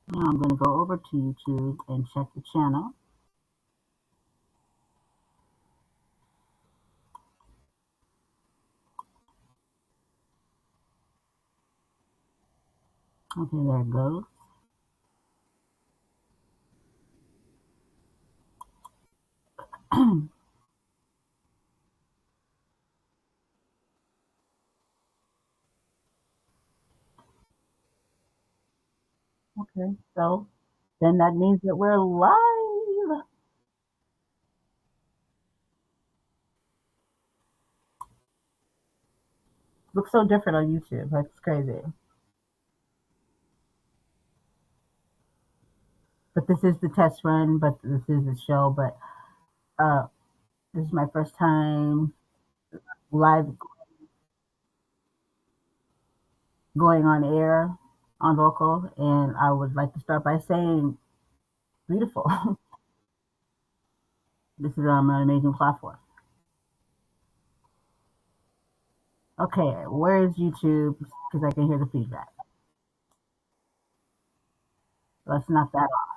Now I'm going to go over to YouTube and check the channel. Okay, there it goes. Okay, so then that means that we're live. Looks so different on YouTube. That's crazy. But this is the test run, but this is the show. But uh, this is my first time live going on air on vocal, and I would like to start by saying beautiful. This is an amazing platform. Okay, where is YouTube? Because I can hear the feedback. Let's knock that off.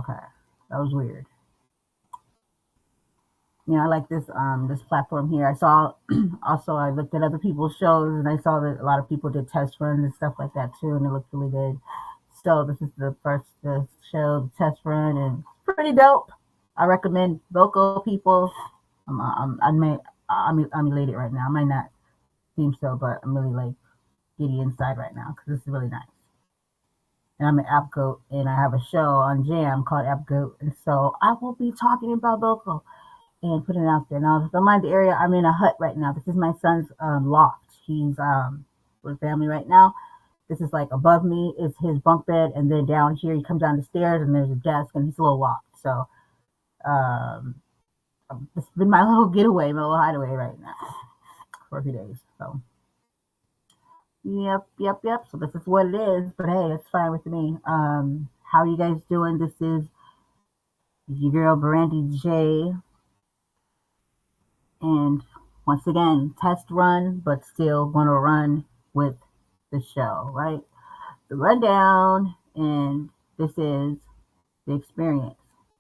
Okay, that was weird. I like this platform here. I saw also I looked at other people's shows and I saw that a lot of people did test runs and stuff like that too, and it looked really good. So this is the first show, the test run, and it's pretty dope. I recommend vocal people. I'm elated right now. I might not seem so, but I'm really like giddy inside right now because this is really nice. And I'm an app goat, and I have a show on Jam called App Goat, and so I will be talking about vocal and putting it out there. Now, don't mind the area. I'm in a hut right now. This is my son's loft. He's with family right now. This is like above me is his bunk bed, and then down here he comes down the stairs, and there's a desk, and he's a little loft. So um, it's been my little getaway, my little hideaway right now for a few days. So yep, yep, yep. So this is what it is. But hey, it's fine with me. How are you guys doing? This is your girl Brandy J, and once again, test run, but still gonna run with the show, right? The rundown, and this is the experience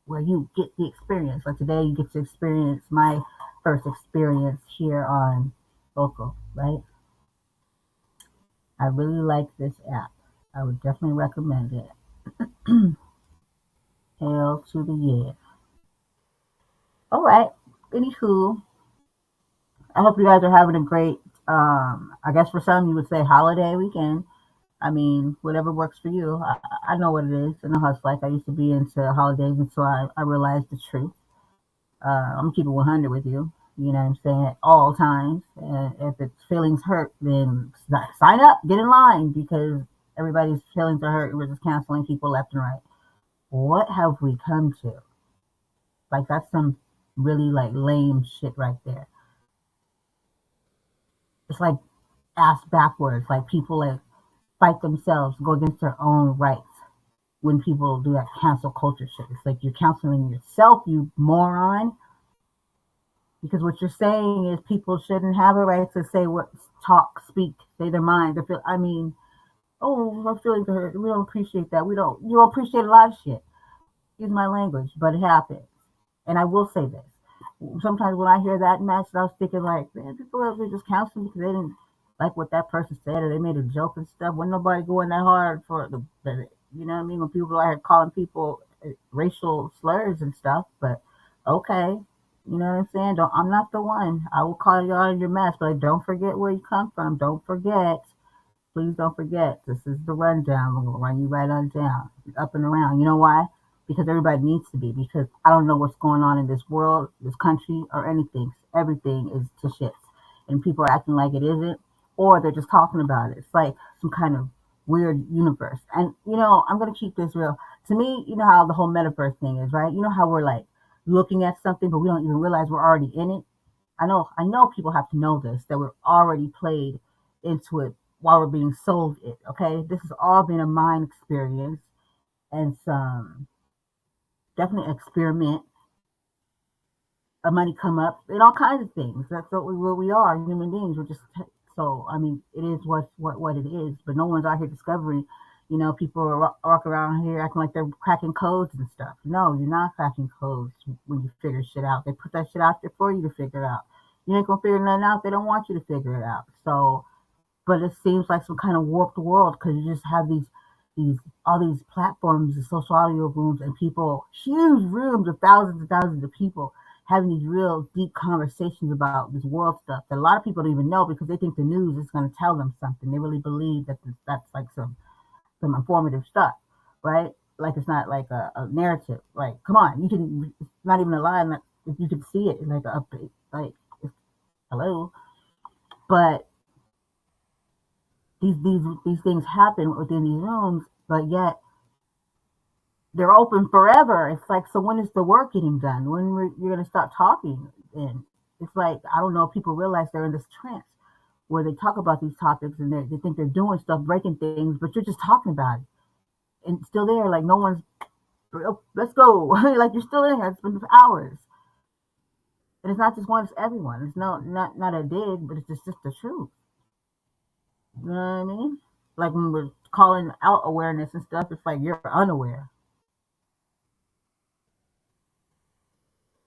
where you get the experience. Like today, you get to experience my first experience here on Vocal, right? I really like this app. I would definitely recommend it. Hell to the yeah. All right. Anywho, I hope you guys are having a great, I guess for some you would say holiday weekend. I mean, whatever works for you. I know what it is. I know how it's like. I used to be into holidays until I realized the truth. I'm gonna keep it 100 with you. You know what I'm saying? At all times. And if it's feelings hurt, then sign up, get in line because everybody's feelings are hurt. We're just canceling people left and right. What have we come to? Like that's some really like lame shit right there. It's like ass backwards. Like people like fight themselves, go against their own rights when people do that cancel culture shit. It's like you're canceling yourself, you moron. Because what you're saying is people shouldn't have a right to say what, talk, speak, say their mind. Their feel. I mean, oh, our feelings are hurt. We don't appreciate that. We don't. You don't appreciate a lot of shit. Use my language, but it happens. And I will say this. Sometimes when I hear that mess, I was thinking like, man, people are just canceling because they didn't like what that person said or they made a joke and stuff. When nobody going that hard for the you know what I mean? When people are calling people racial slurs and stuff, but okay. You know what I'm saying? Don't, I'm not the one. I will call you out on your mess, but don't forget where you come from. Don't forget. Please don't forget. This is the rundown. We're gonna run you right on down, up and around. You know why? Because everybody needs to be. Because I don't know what's going on in this world, this country, or anything. Everything is to shit, and people are acting like it isn't, or they're just talking about it. It's like some kind of weird universe. And I'm gonna keep this real. To me, you know how the whole metaverse thing is, right? You know how we're like looking at something, but we don't even realize we're already in it. I know people have to know this, that we're already played into it while we're being sold it. Okay, this has all been a mind experience and some definitely experiment, a money come up, and all kinds of things. That's what we are, human beings. We're just So I mean, it is what it is. But no one's out here discovering. People are walk around here acting like they're cracking codes and stuff. No, you're not cracking codes when you figure shit out. They put that shit out there for you to figure out. You ain't gonna figure nothing out. They don't want you to figure it out. So, but it seems like some kind of warped world because you just have these all these platforms, the social audio rooms, and people, huge rooms of thousands and thousands of people having these real deep conversations about this world stuff that a lot of people don't even know because they think the news is going to tell them something. They really believe that that's like some informative stuff, right? Like it's not like a narrative. Like, come on, you can. It's not even a lie. Like, if you can see it, like a update, like hello. But these things happen within these rooms, but yet they're open forever. It's like, so when is the work getting done? You're going to stop talking? And it's like, I don't know if people realize they're in this trance where they talk about these topics and they think they're doing stuff, breaking things, but you're just talking about it. And it's still there, like no one's, oh, let's go. Like you're still in here. It's been hours. And it's not just one, it's everyone. It's not a dig, but it's just the truth. You know what I mean? Like when we're calling out awareness and stuff, it's like you're unaware.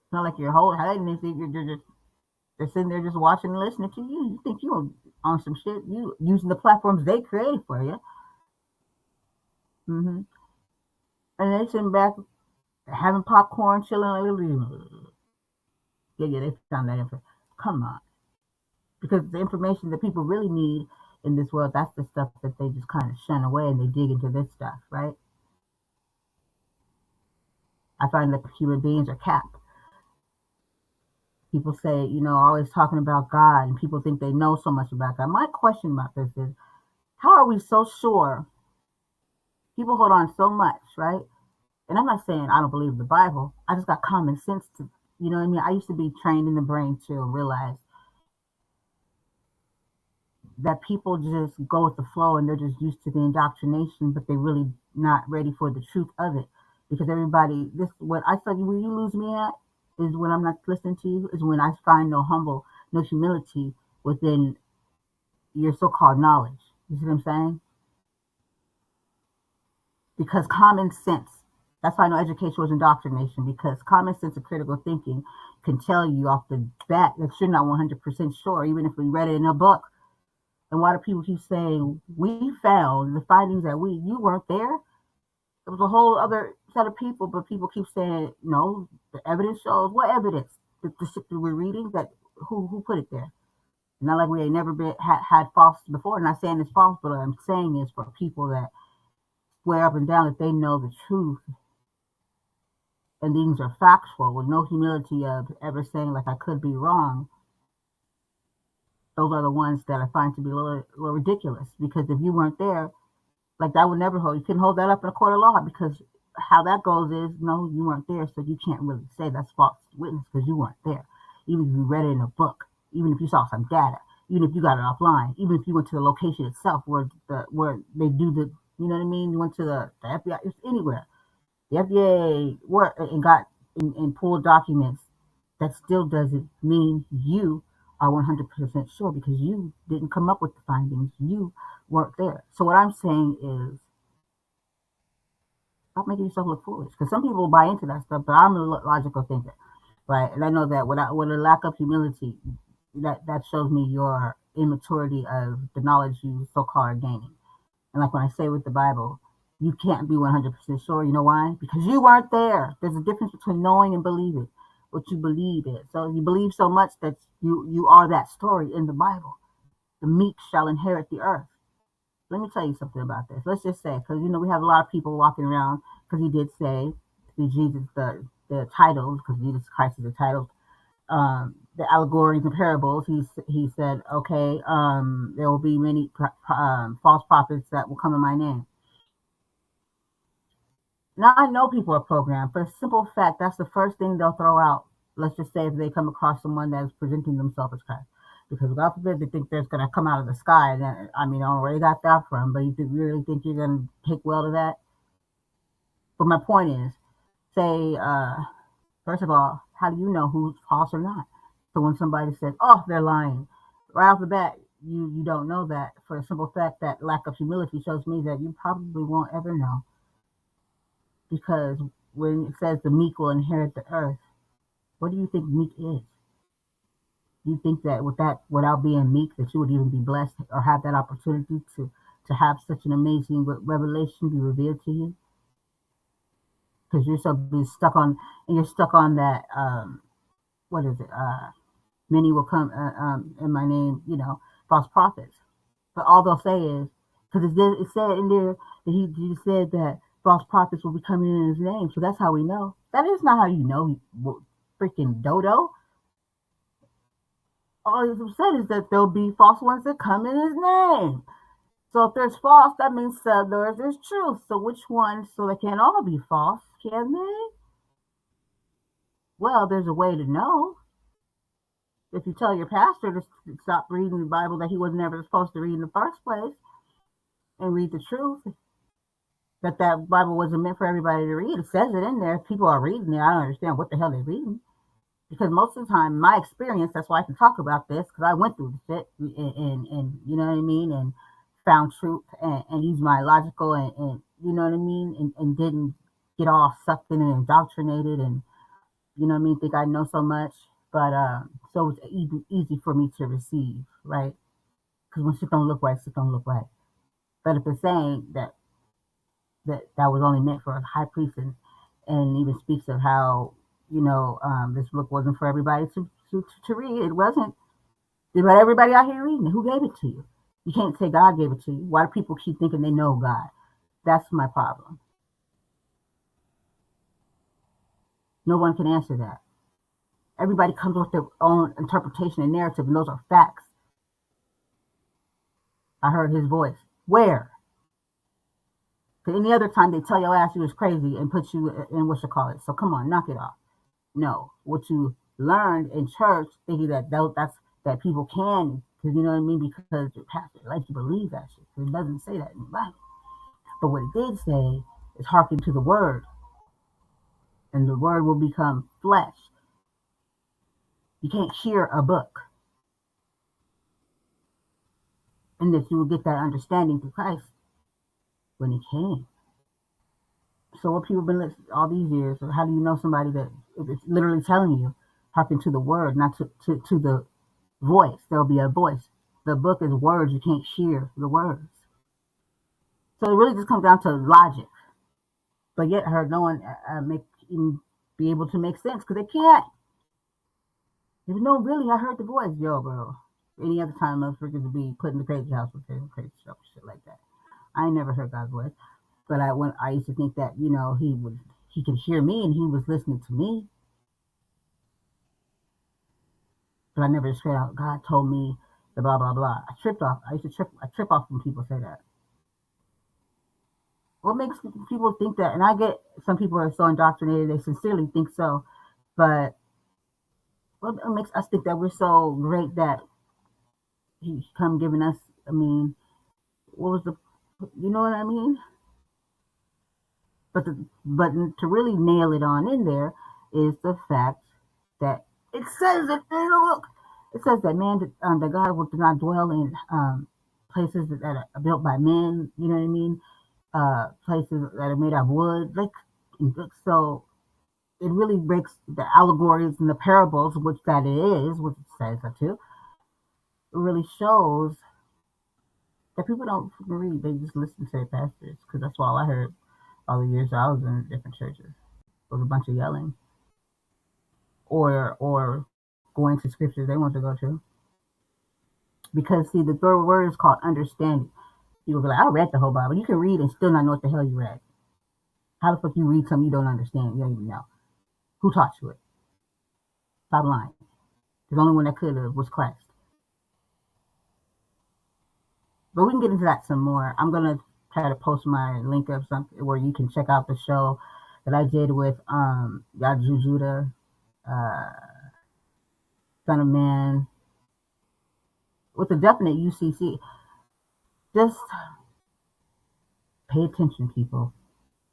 It's not like you're hiding anything. You're just they're sitting there just watching and listening to you. You think you're on some shit. You using the platforms they created for you. Hmm. And they sitting back having popcorn, chilling. Like, yeah, they found that info. Come on, because the information that people really need in this world, that's the stuff that they just kind of shun away and they dig into this stuff, right? I find that human beings are capped. People say, always talking about God, and people think they know so much about God. My question about this is, how are we so sure? People hold on so much, right? And I'm not saying I don't believe the Bible. I just got common sense to, you know what I mean? I used to be trained in the brain to realize that people just go with the flow and they're just used to the indoctrination, but they're really not ready for the truth of it. Because everybody, this what I said, where you lose me at is when I'm not listening to you, is when I find no humility within your so-called knowledge. You see what I'm saying? Because common sense, that's why I know education was indoctrination, because common sense and critical thinking can tell you off the bat that you're not 100% sure, even if we read it in a book. And why do people keep saying, we found the findings that you weren't there? It was a whole other set of people, but people keep saying, no, the evidence shows. What evidence? The shit that we're reading, that who put it there? Not like we ain't never had false before. I'm not saying it's false, but what I'm saying is for people that swear up and down that they know the truth and things are factual with no humility of ever saying like I could be wrong. Those are the ones that I find to be a little ridiculous, because if you weren't there, like that would never hold. You couldn't hold that up in a court of law, because how that goes is, no, you weren't there, so you can't really say that's false witness because you weren't there. Even if you read it in a book, even if you saw some data, even if you got it offline, even if you went to the location itself where they do the, you know what I mean? You went to the FBI, it's anywhere. The FDA worked and got and pulled documents. That still doesn't mean you are 100% sure, because you didn't come up with the findings. You weren't there. So what I'm saying is, stop making yourself look foolish. Because some people buy into that stuff, but I'm a logical thinker, right? And I know that with a lack of humility, that shows me your immaturity of the knowledge you so-called are gaining. And like when I say with the Bible, you can't be 100% sure. You know why? Because you weren't there. There's a difference between knowing and believing what you believe in. So you believe so much that you are that story in the Bible. The meek shall inherit the earth. Let me tell you something about this. Let's just say, because we have a lot of people walking around, because he did say to Jesus the titles, because Jesus Christ is the title, the allegories and parables. He said, okay, there will be many false prophets that will come in my name. Now, I know people are programmed for the simple fact that's the first thing they'll throw out. Let's just say if they come across someone that is presenting themselves as Christ. Because God forbid they think there's going to come out of the sky. And I mean, I don't know where they got that from, but you really think you're going to take well to that? But my point is, say, first of all, how do you know who's false or not? So when somebody says, oh, they're lying, right off the bat, you don't know that for the simple fact that lack of humility shows me that you probably won't ever know, because when it says the meek will inherit the earth, what do you think meek is? You think that without being meek, that you would even be blessed or have that opportunity to have such an amazing revelation be revealed to you? Because you're so busy stuck on, and you're stuck on that. What is it? Many will come in my name. False prophets. But all they'll say is, because it said in there that Jesus said that false prophets will be coming in his name. So that's how we know. That is not how you know, freaking dodo. All he's said is that there'll be false ones that come in his name. So if there's false, that means there's truth. So which one? So they can't all be false, can they? Well, there's a way to know. If you tell your pastor to stop reading the Bible that he was never supposed to read in the first place, and read the truth, that Bible wasn't meant for everybody to read. It says it in there. If people are reading it, I don't understand what the hell they're reading. Because most of the time, my experience, that's why I can talk about this, because I went through the shit, and you know what I mean, and found truth, and used my logical, and you know what I mean, and didn't get all sucked in and indoctrinated, and you know what I mean, think I know so much. But so it's easy for me to receive, right? Because when shit don't look right, shit don't look right. But if it's saying that was only meant for a high priest, and even speaks of how this book wasn't for everybody to read. It wasn't. But everybody out here reading it. Who gave it to you? You can't say God gave it to you. Why do people keep thinking they know God? That's my problem. No one can answer that. Everybody comes with their own interpretation and narrative, and those are facts. I heard his voice. Where? Because any other time they tell your ass you was crazy and put you in what you call it. So come on, knock it off. No, what you learned in church, thinking that people can, because you know what I mean, because your pastor lets you believe that shit. Because it doesn't say that in the Bible. But what it did say is hearken to the word, and the word will become flesh. You can't hear a book, and that you will get that understanding through Christ when he came. So what people have been listening all these years, or how do you know somebody that it's literally telling you, hearken to the word, not to the voice? There'll be a voice. The book is words. You can't hear the words. So it really just comes down to logic. But yet, I heard no one even be able to make sense, because they can't. If no, really, I heard the voice, yo, bro. Any other time, motherfuckers would be put in the crazy house with him, crazy stuff, shit like that. I ain't never heard God's voice, but I used to think that he could hear me and he was listening to me. But I never straight out, God told me the blah blah blah. I tripped off. I trip off when people say that. What makes people think that? And I get some people are so indoctrinated, they sincerely think so. But what makes us think that we're so great that he's come giving us, I mean, what was you know what I mean? But to really nail it on in there is the fact that it says that, look, it says that that God will not dwell in places that are built by men, you know what I mean? Places that are made of wood, so it really breaks the allegories and the parables, which that it is, which it says that too. It really shows that people don't read; they just listen to their pastors, because that's all I heard all the years I was in different churches. It was a bunch of yelling, or going to scriptures they want to go to. Because see, the third word is called understanding. People be like, I read the whole Bible. You can read and still not know what the hell you read. How the fuck you read something you don't understand? You don't even know. Who taught you it? Stop lying. The only one that could have was Christ. But we can get into that some more. I'm gonna try to post my link of something where you can check out the show that I did with Yaju Judah, Son of Man, with a definite UCC. Just pay attention, people.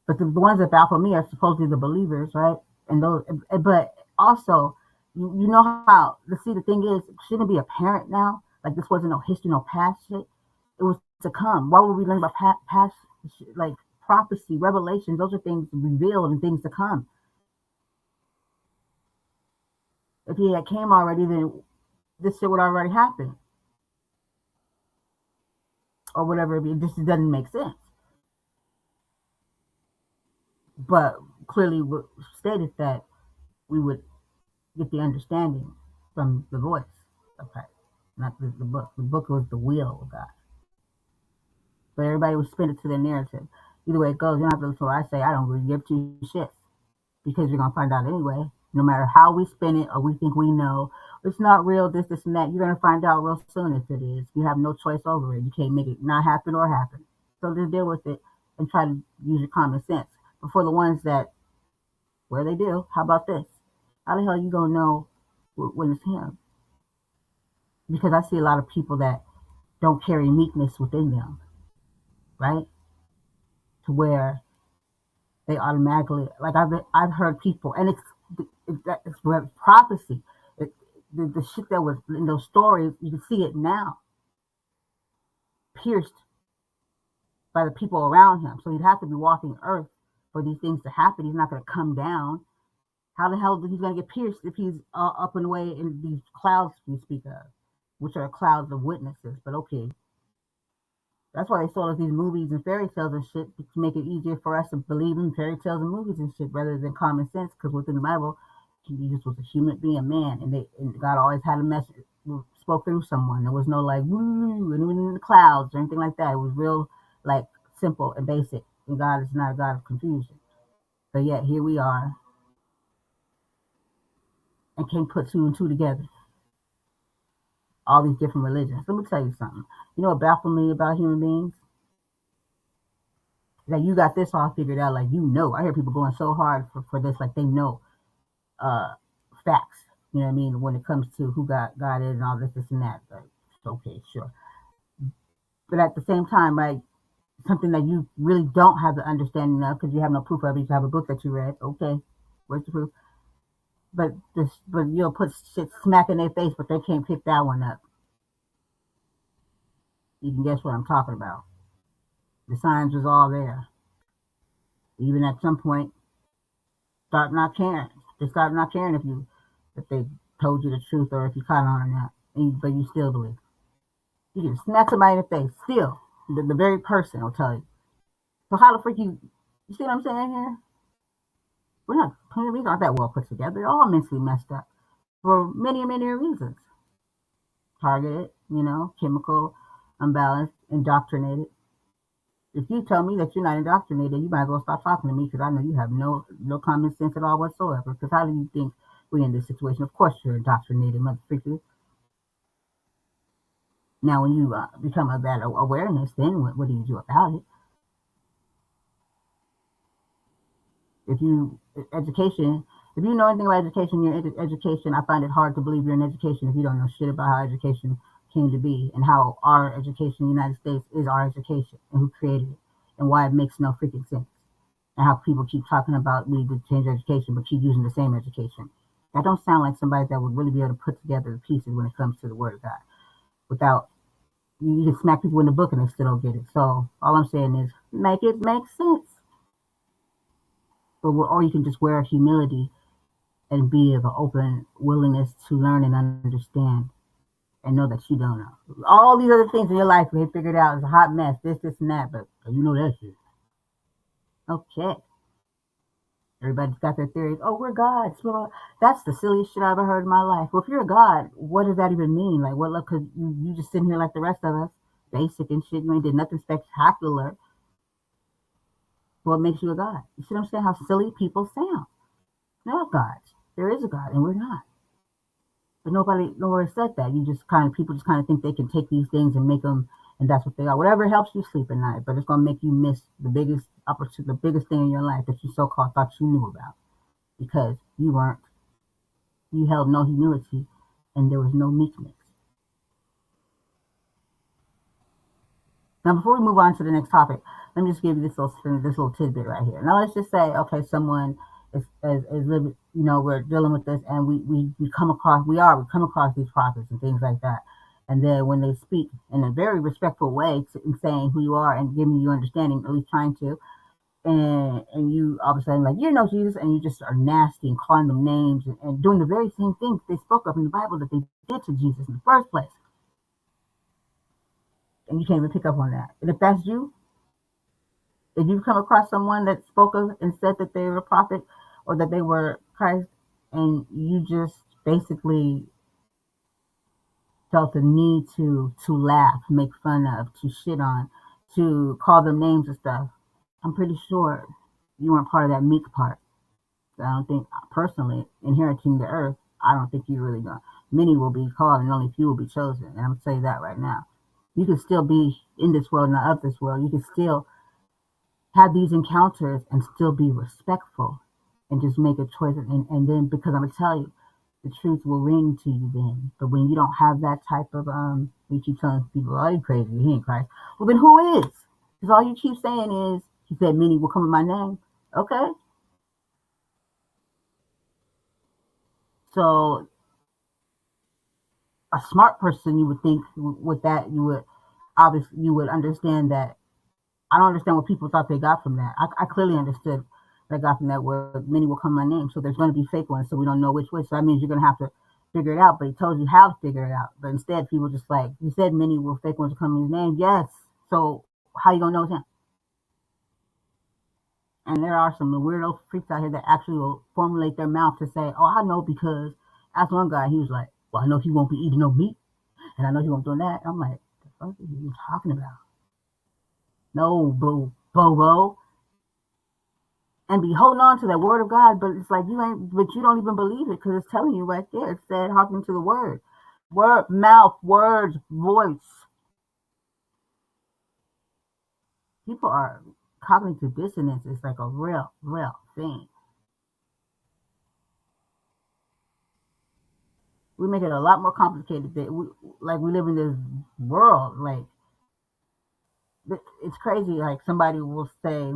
But the ones that baffle me are supposedly the believers, right? And those, but also, you know how. See, the thing is, shouldn't it be apparent now Like this wasn't no history, no past shit. It was to come. Why would we learn about past like prophecy, revelations? Those are things revealed and things to come. If he had came already, then this shit would already happen, or whatever. This doesn't make sense. But clearly stated that we would get the understanding from the voice of Christ, not the book. The book was the will of God. But everybody would spin it to their narrative. Either way it goes, you don't have to listen to what I say. I don't really give two shits because you're gonna find out anyway. No matter how we spin it or we think we know, it's not real. This, and that. You're gonna find out real soon if it is. You have no choice over it. You can't make it not happen or happen. So just deal with it and try to use your common sense. But for the ones that where they do, how about this? How the hell you gonna know when it's him? Because I see a lot of people that don't carry meekness within them, right? To where they automatically like I've heard people, and it's prophecy. It, the shit that was in those stories, you can see it now, pierced by the people around him. So he'd have to be walking earth for these things to happen. He's not going to come down. How the hell is he going to get pierced if he's up and away in these clouds we speak of, which are clouds of witnesses? But okay, that's why they sold us these movies and fairy tales and shit to make it easier for us to believe in fairy tales and movies and shit rather than common sense. Because within the Bible, Jesus was a human being, a man, and God always had a message, spoke through someone. There was no like woo, and it was in the clouds or anything like that. It was real, like simple and basic. And God is not a God of confusion. But yet here we are, and can't put two and two together. All these different religions. Let me tell you something. You know what baffles me about human beings? That you got this all figured out, like you know. I hear people going so hard for this, like they know facts. You know what I mean? When it comes to who God is and all this and that. Like, okay, sure. But at the same time, right, something that you really don't have the understanding of because you have no proof of it. You have a book that you read. Okay, where's the proof? But you'll put shit smack in their face, but they can't pick that one up. You can guess what I'm talking about. The signs was all there. Even at some point, start not caring. They start not caring if they told you the truth or if you caught on or not. But you still believe. You can smack somebody in the face. Still, the very person will tell you. So how the freak you see what I'm saying here? We're not, we aren't that well put together. They're all mentally messed up for many, many reasons. Targeted, chemical, unbalanced, indoctrinated. If you tell me that you're not indoctrinated, you might as well stop talking to me because I know you have no common sense at all whatsoever. Because how do you think we're in this situation? Of course you're indoctrinated, motherfucker. Now, when you become of that awareness, then what do you do about it? If you know anything about education, you're in education. I find it hard to believe you're in education if you don't know shit about how education came to be and how our education in the United States is our education and who created it and why it makes no freaking sense. And how people keep talking about we need to change education but keep using the same education. That don't sound like somebody that would really be able to put together the pieces when it comes to the word of God. Without, you can smack people in the book and they still don't get it. So all I'm saying is make it make sense. Or you can just wear humility and be of an open willingness to learn and understand and know that you don't know. All these other things in your life we figured out is a hot mess, this, and that, but you know that shit. Okay. Everybody's got their theories. Oh, we're gods. Well, that's the silliest shit I ever heard in my life. Well, if you're a god, what does that even mean? Like, what? Look, cause you just sitting here like the rest of us, basic and shit. You ain't did nothing spectacular. What makes you a god? You see what I'm saying? How silly people sound. They're not gods. There is a God, and we're not. But nowhere said that. People just kind of think they can take these things and make them, and that's what they are. Whatever helps you sleep at night, but it's gonna make you miss the biggest opportunity, the biggest thing in your life that you so-called thought you knew about, because you weren't. You held no humility, and there was no meekness. Now, before we move on to the next topic, let me just give you this little tidbit right here. Now, let's just say, okay, someone is living, we're dealing with this, and we come across these prophets and things like that, And then when they speak in a very respectful way, in saying who you are and giving you understanding, at least trying to, and you all of a sudden like, you know, Jesus, and you just are nasty and calling them names and doing the very same things they spoke of in the Bible that they did to Jesus in the first place. And you can't even pick up on that. And if that's you, if you've come across someone that spoke of and said that they were a prophet or that they were Christ, and you just basically felt the need to laugh, make fun of, to shit on, to call them names and stuff, I'm pretty sure you weren't part of that meek part. I don't think, personally, inheriting the earth, I don't think you're really going. Many will be called and only few will be chosen. And I'm going to say that right now. You can still be in this world, not of this world. You can still have these encounters and still be respectful and just make a choice. And then, because I'm going to tell you, the truth will ring to you then. But when you don't have that type of, you keep telling people, oh, you crazy, he ain't Christ. Well, then who is? Because all you keep saying is, he said, many will come in my name. Okay. So a smart person, you would think with that, you would obviously, you would understand that. I don't understand what people thought they got from that. I clearly understood that I got from that word, many will come in my name. So there's going to be fake ones. So we don't know which way. So that means you're going to have to figure it out. But he told you how to figure it out. But instead, people just like, he said many will fake ones come in his name. Yes. So how you going to know it's him? And there are some weirdo freaks out here that actually will formulate their mouth to say, oh, I know because, as one guy, he was like, well, I know he won't be eating no meat. And I know he won't do that. I'm like, the fuck are you talking about? No, Bobo. And be holding on to that word of God, but it's like you ain't, but you don't even believe it because it's telling you right there. It said, hearken to the word. Word, mouth, words, voice. People are, cognitive dissonance is like a real thing. We make it a lot more complicated that we live in this world. Like, it's crazy. Like, somebody will say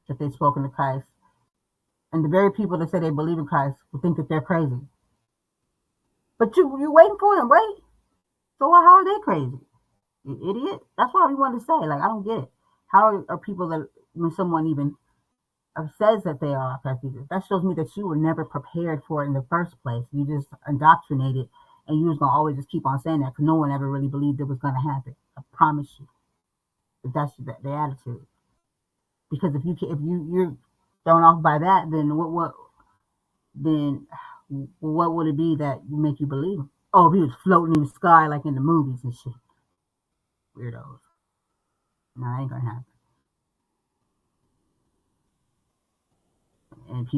that they've spoken to Christ, and the very people that say they believe in Christ will think that they're crazy. But you're waiting for them, right? So how are they crazy? You idiot. That's what we want to say. Like, I don't get it. How are people that, when someone even says that they are Christ Jesus, that shows me that you were never prepared for it in the first place. You just indoctrinated, and you was gonna always just keep on saying that because no one ever really believed it was gonna happen. I promise you. But that's the attitude. Because if you're thrown off by that, then what would it be that make you believe him? Oh, if he was floating in the sky like in the movies and shit. Weirdos. No, that ain't gonna happen. And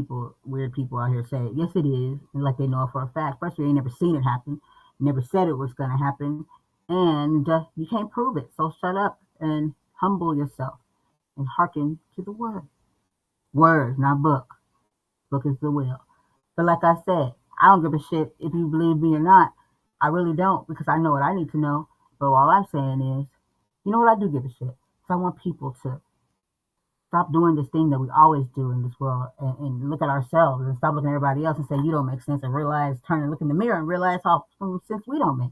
weird people out here say, yes, it is, and like they know it for a fact. First, you ain't never seen it happen, never said it was gonna happen, and you can't prove it. So shut up and humble yourself and hearken to the word. Word, not book. Book is the will. But like I said, I don't give a shit if you believe me or not. I really don't because I know what I need to know. But all I'm saying is, you know what, I do give a shit. So I want people to stop doing this thing that we always do in this world and look at ourselves and stop looking at everybody else and say you don't make sense and realize, turn and look in the mirror and realize how sense we don't make.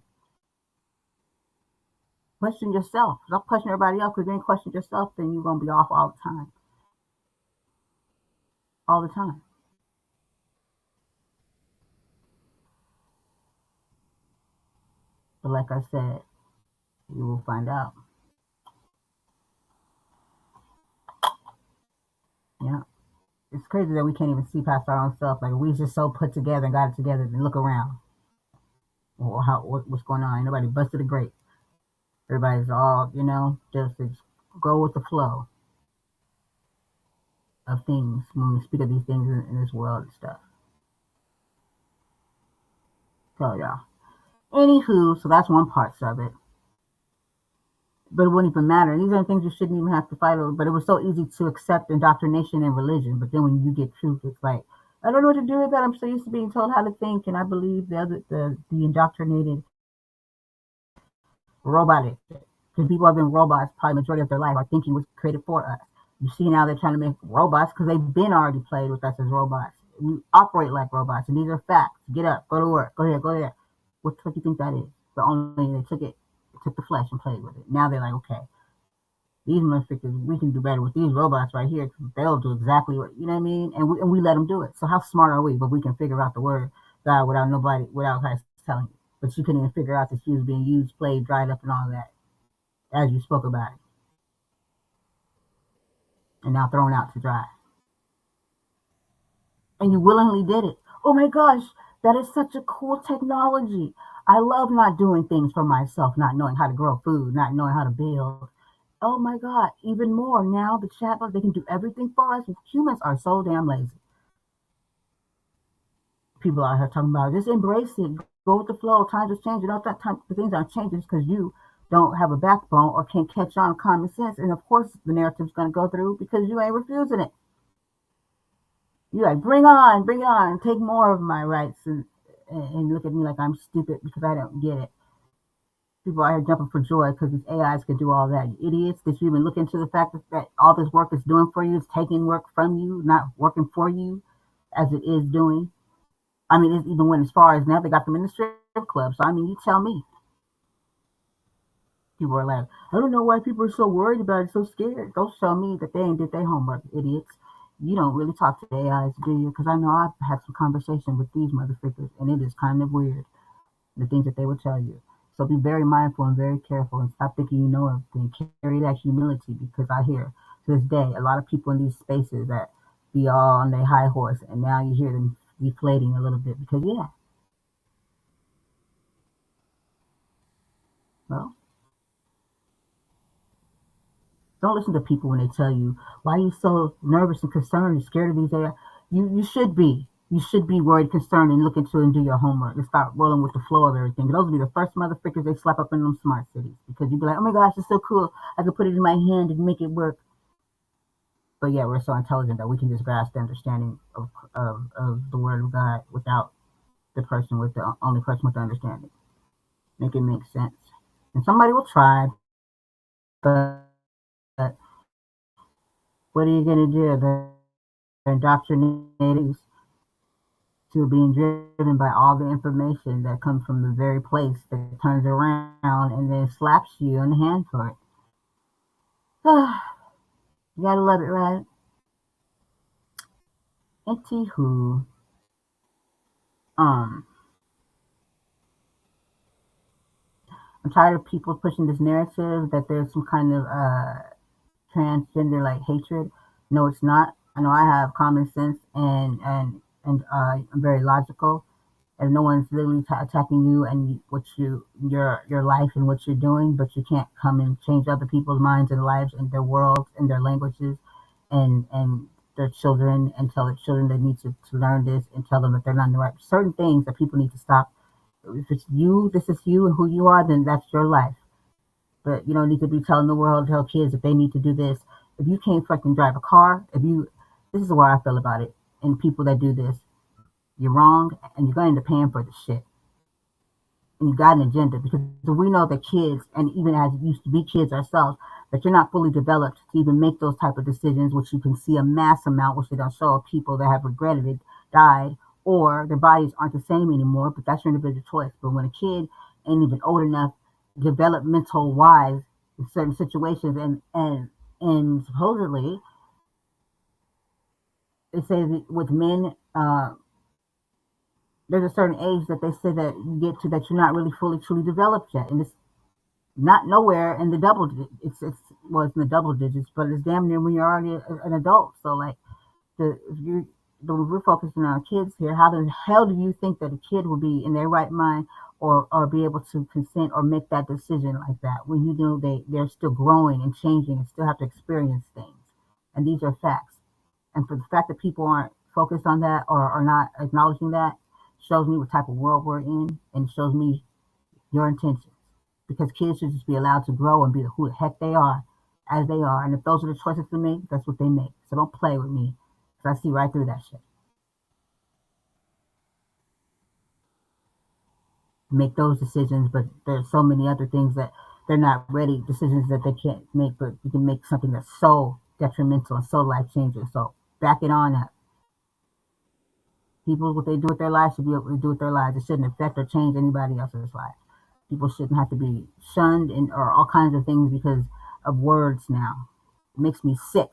Question yourself. Stop questioning everybody else because if you ain't question yourself, then you're going to be off all the time. All the time. But like I said, you will find out. Yeah. It's crazy that we can't even see past our own self. Like, we just so put together and got it together and look around. Well, what's going on? Ain't nobody busted a grape. Everybody's all, just go with the flow of things when we speak of these things in this world and stuff. So, yeah. Anywho, so that's one part of it. But it wouldn't even matter. These are things you shouldn't even have to fight over. But it was so easy to accept indoctrination and religion. But then when you get truth, it's like, I don't know what to do with that. I'm so used to being told how to think, and I believe the indoctrinated robotic. Because people have been robots probably majority of their life. Our thinking was created for us. You see now they're trying to make robots because they've been already played with us as robots. We operate like robots, and these are facts. Get up, go to work, go here, go there. What the fuck do you think that is? but only they took the flesh and played with it. Now they're like, okay, these motherfuckers, we can do better with these robots right here. They'll do exactly what, you know what I mean? And we let them do it. So how smart are we? But we can figure out the word God without Christ telling you. But you couldn't even figure out that she was being used, played, dried up, and all that as you spoke about it, and now thrown out to dry. And you willingly did it. Oh my gosh, that is such a cool technology. I love not doing things for myself, not knowing how to grow food, not knowing how to build. Oh my God, even more now the chatbot, they can do everything for us. Humans are so damn lazy. People out here talking about just embrace it, go with the flow, times are changing, all that time the things aren't changing because you don't have a backbone or can't catch on common sense. And of course the narrative's gonna go through because you ain't refusing it. You like bring it on, take more of my rights and look at me like I'm stupid because I don't get it. People out here jumping for joy because these AIs can do all that. You idiots, that you even look into the fact that all this work is doing for you is taking work from you, not working for you as it is doing. I mean, it's even went as far as now they got them in the strip club. So I mean, you tell me. People are like, I don't know why people are so worried about it, so scared. Don't show me that they ain't did their homework, idiots. You don't really talk to the AIs, do you? Because I know I've had some conversation with these motherfuckers, and it is kind of weird, the things that they will tell you. So be very mindful and very careful and stop thinking you know everything. Carry that humility because I hear to this day a lot of people in these spaces that be all on their high horse, and now you hear them deflating a little bit because, yeah, well, don't listen to people when they tell you, why are you so nervous and concerned and scared of these AI? You should be. You should be worried, concerned, and look into it and do your homework and start rolling with the flow of everything. Those will be the first motherfuckers they slap up in them smart cities because you'd be like, oh my gosh, it's so cool. I could put it in my hand and make it work. But yeah, we're so intelligent that we can just grasp the understanding of the word of God without the person with the only person with the understanding. Make it make sense. And somebody will try, but what are you going to do? They're indoctrinated to being driven by all the information that comes from the very place that turns around and then slaps you on the hand for it. You gotta love it, right? Anywho, um, I'm tired of people pushing this narrative that there's some kind of transgender like hatred. No, it's not. I know I have common sense and I'm very logical. And no one's literally attacking you and your life and what you're doing, but you can't come and change other people's minds and lives and their worlds and their languages and their children and tell their children they need to learn this and tell them that they're not in the right certain things that people need to stop. If it's you, this is you and who you are, then that's your life. But you don't need to be telling the world, tell kids if they need to do this. If you can't fucking drive a car, if you this is where I feel about it. And people that do this, you're wrong and you're going to end up paying for the shit. And you got an agenda because we know that kids, and even as used to be kids ourselves, that you're not fully developed to even make those type of decisions, which you can see a mass amount, which they don't show of people that have regretted it, died, or their bodies aren't the same anymore, but that's your individual choice. But when a kid ain't even old enough, developmental wise, in certain situations, and supposedly they say that with men, there's a certain age that they say that you get to that you're not really fully truly developed yet, and it's not nowhere in the double. It's well, it's in the double digits, but it's damn near when you're already an adult. So like if you we're focusing on kids here, how the hell do you think that a kid will be in their right mind or be able to consent or make that decision like that when you know they're still growing and changing and still have to experience things, and these are facts. And for the fact that people aren't focused on that or are not acknowledging that shows me what type of world we're in and shows me your intentions. Because kids should just be allowed to grow and be who the heck they are as they are. And if those are the choices to make, that's what they make. So don't play with me because I see right through that shit. Make those decisions, but there's so many other things that they're not ready, decisions that they can't make, but you can make something that's so detrimental and so life changing. So back it on up. People, what they do with their lives should be able to do with their lives. It shouldn't affect or change anybody else's life. People shouldn't have to be shunned and or all kinds of things because of words now. It makes me sick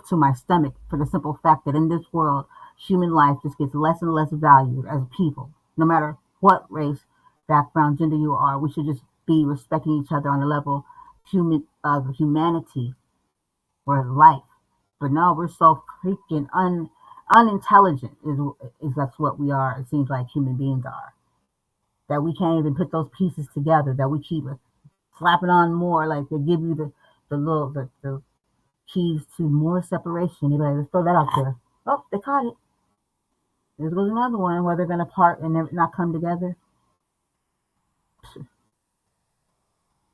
to my stomach for the simple fact that in this world, human life just gets less and less valued as people. No matter what race, background, gender you are, we should just be respecting each other on a level of humanity or life. But no, we're so freaking unintelligent is that's what we are. It seems like human beings are that we can't even put those pieces together. That we keep slapping on more. Like they give you the keys to more separation. They're like, let's throw that out there. Oh, they caught it. There goes another one where they're gonna part and not come together.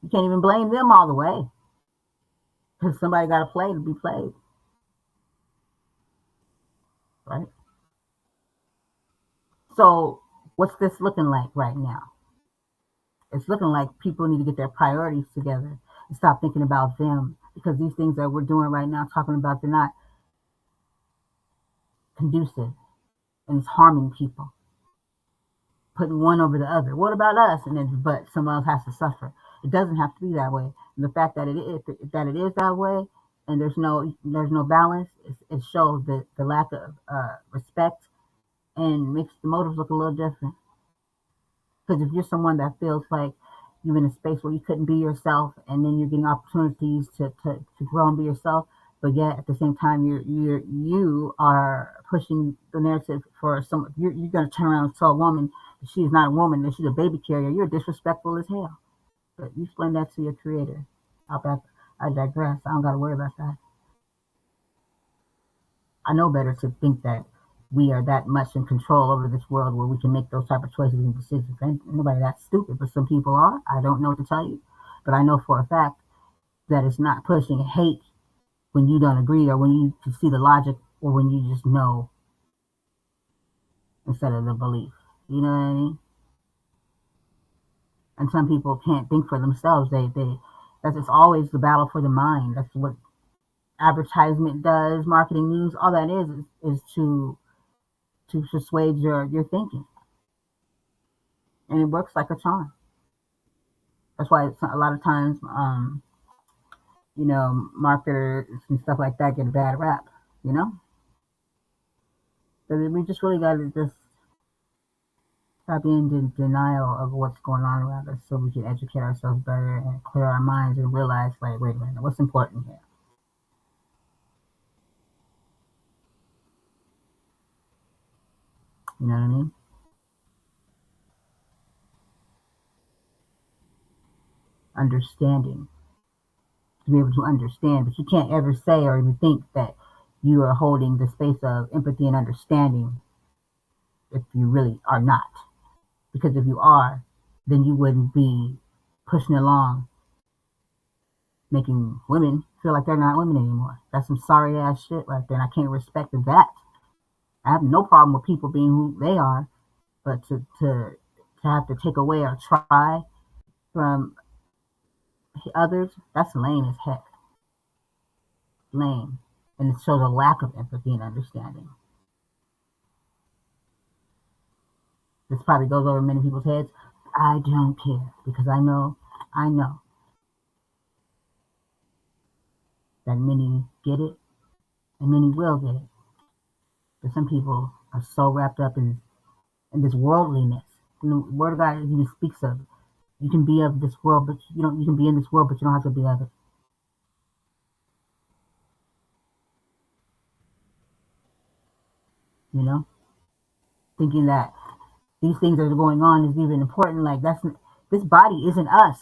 You can't even blame them all the way because somebody got to play to be played, right? So what's this looking like right now? It's looking like people need to get their priorities together and stop thinking about them because these things that we're doing right now, talking about, they're not conducive and it's harming people. Putting one over the other. What about us? And then, but someone else has to suffer. It doesn't have to be that way. And the fact that it is that way, and there's no balance, it shows the lack of respect and makes the motives look a little different. Because if you're someone that feels like you're in a space where you couldn't be yourself, and then you're getting opportunities to grow and be yourself, but yet at the same time you are pushing the narrative for some. You're going to turn around and tell a woman that she's not a woman, that she's a baby carrier. You're disrespectful as hell. But you explain that to your creator. I digress. I don't got to worry about that. I know better to think that we are that much in control over this world where we can make those type of choices and decisions. Ain't nobody that stupid, but some people are. I don't know what to tell you, but I know for a fact that it's not pushing hate when you don't agree or when you can see the logic or when you just know instead of the belief. You know what I mean? And some people can't think for themselves. They that's it's always the battle for the mind. That's what advertisement does, marketing, news, all that is to persuade your thinking, and it works like a charm. That's why it's, a lot of times, marketers and stuff like that get a bad rap. You know, so we just really got to just stop being in denial of what's going on around us, so we can educate ourselves better and clear our minds and realize, like, wait a minute, what's important here? You know what I mean? Understanding, to be able to understand, but you can't ever say or even think that you are holding the space of empathy and understanding if you really are not. Because if you are, then you wouldn't be pushing along, making women feel like they're not women anymore. That's some sorry ass shit right there, and I can't respect that. I have no problem with people being who they are, but to have to take away or try from others, that's lame as heck. Lame. And it shows a lack of empathy and understanding. This probably goes over many people's heads. I don't care because I know that many get it and many will get it. But some people are so wrapped up in this worldliness. And the word of God even speaks of you can be of this world, but you can be in this world, but you don't have to be of it. You know, thinking that these things that are going on is even important. Like this body isn't us.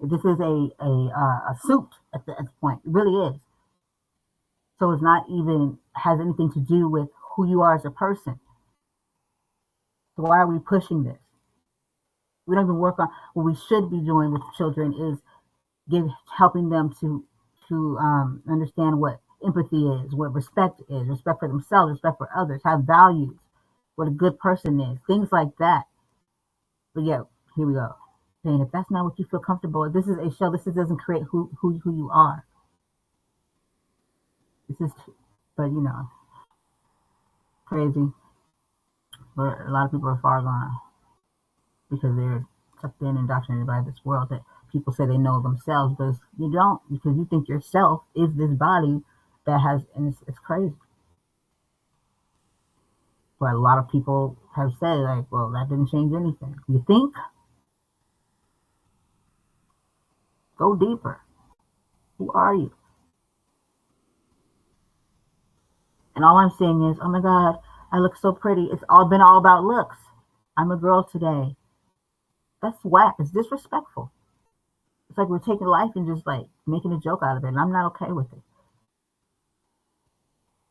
This is a suit at the point. It really is. So it's not even has anything to do with who you are as a person. So why are we pushing this? We don't even work on what we should be doing with children is helping them to understand what empathy is, what respect is, respect for themselves, respect for others, have values, what a good person is, things like that. But yeah, here we go. Saying if that's not what you feel comfortable, this is a show. This doesn't create who you are. This is, but crazy. But a lot of people are far gone because they're sucked in and indoctrinated by this world that people say they know themselves, but you don't, because you think yourself is this body that has, and it's crazy. But a lot of people have said, like, well, that didn't change anything. You think? Go deeper. Who are you? And all I'm saying is, oh my God, I look so pretty. It's all about looks. I'm a girl today. That's whack. It's disrespectful. It's like we're taking life and just like making a joke out of it. And I'm not okay with it.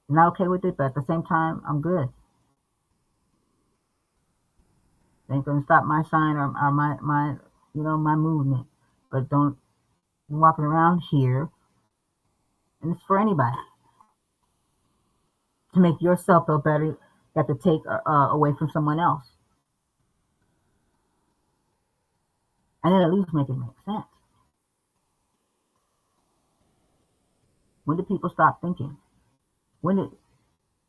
I'm not okay with it, but at the same time, I'm good. They ain't gonna stop my shine or my my movement. But don't be walking around here, and it's for anybody. To make yourself feel better, you have to take away from someone else. And then at least make it make sense. When do people stop thinking? When did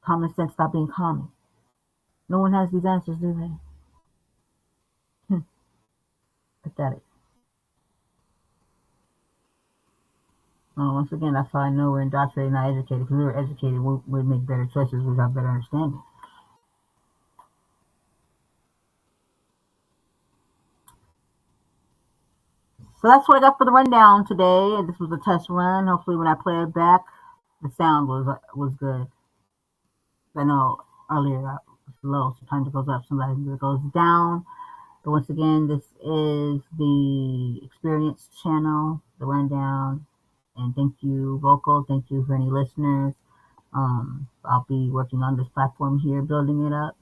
common sense stop being common? No one has these answers, do they? Pathetic. Once again, that's how I know we're indoctrinated, not educated. Because we were educated, we'd make better choices. We'd have better understanding. So that's what I got for the rundown today. This was a test run. Hopefully, when I play it back, the sound was good. I know earlier it was low. Sometimes it goes up, sometimes it goes down. But once again, this is the Experience channel, the rundown. And thank you, Vocal. Thank you for any listeners. I'll be working on this platform here, building it up.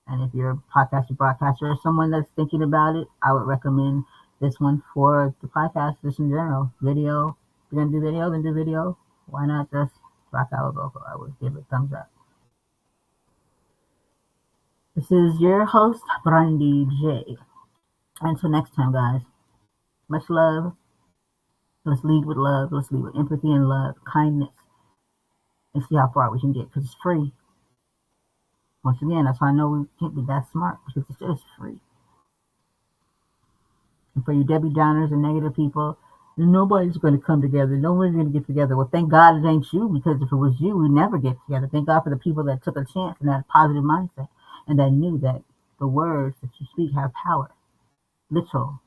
And if you're a podcaster, broadcaster, or someone that's thinking about it, I would recommend this one for the podcast, just in general. Video. If you're going to do video, then do video. Why not just rock out with Vocal? I would give it a thumbs up. This is your host, Brandy J. Until next time, guys. Much love. Let's lead with love. Let's lead with empathy and love, kindness, and see how far we can get, because it's free. Once again, that's why I know we can't be that smart, because it's just free. And for you Debbie Downers and negative people, nobody's going to come together. Nobody's going to get together. Well, thank God it ain't you, because if it was you, we'd never get together. Thank God for the people that took a chance and had a positive mindset and that knew that the words that you speak have power. Literal,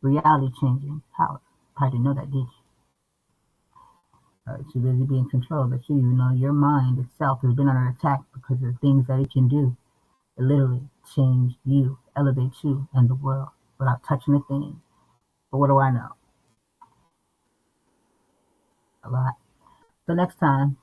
reality-changing power. Probably didn't know that, did you? Too busy being controlled that you even know your mind itself has been under attack because of the things that it can do. It literally changed you, elevates you and the world without touching a thing. But what do I know? A lot. So next time,